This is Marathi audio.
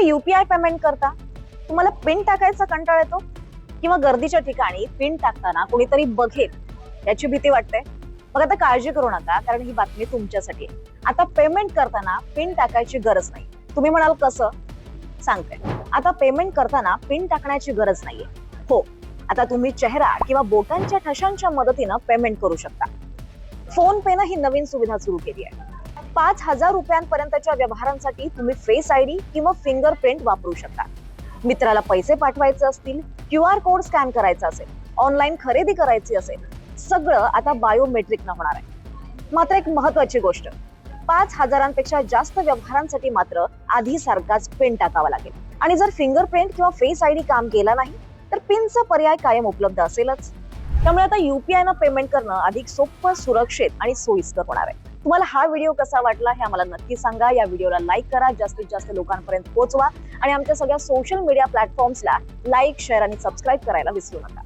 तुम्ही UPI पेमेंट करता, तुम्हाला पिन टाकायचा कंटाळा येतो किंवा गर्दीच्या ठिकाणी पिन टाकताना कोणीतरी बघेल याची भीती वाटते? मग आता काळजी करू नका, कारण ही बातमी तुमच्यासाठी आहे. आता पेमेंट करताना पिन टाकायची गरज नाही. तुम्ही म्हणाल कसं? सांगते. आता पेमेंट करताना पिन टाकण्याची गरज नाहीये. हो, आता तुम्ही चेहरा किंवा बोटांच्या ठशांच्या मदतीनं पेमेंट करू शकता. फोन पेनं ही नवीन सुविधा सुरू केली आहे. 5,000 रुपयांपर्यंतच्या व्यवहारांसाठी तुम्ही फेस आयडी किंवा फिंगरप्रिंट वापरू शकता. मित्राला पैसे पाठवायचे असतील, QR कोड स्कॅन करायचा असेल, ऑनलाईन खरेदी करायची असेल, सगळं आता बायोमेट्रिक न होणार आहे. मात्र एक महत्वाची गोष्ट, 5,000पेक्षा जास्त व्यवहारांसाठी मात्र आधी सारखाच पिन टाकावा लागेल. आणि जर फिंगरप्रिंट किंवा फेस आयडी काम केला नाही तर पिनचा पर्याय कायम उपलब्ध असेलच. त्यामुळे आता UPI न पेमेंट करणं अधिक सोपं, सुरक्षित आणि सोयीस्कर होणार आहे. तुम्हाला हा व्हिडिओ कसा वाटला हे आम्हाला नक्की सांगा. या व्हिडिओला लाईक करा, जास्तीत जास्त लोकांपर्यंत पोहोचवा आणि आमच्या सगळ्या सोशल मीडिया प्लॅटफॉर्म्सला लाईक, शेअर आणि सबस्क्राईब करायला विसरू नका.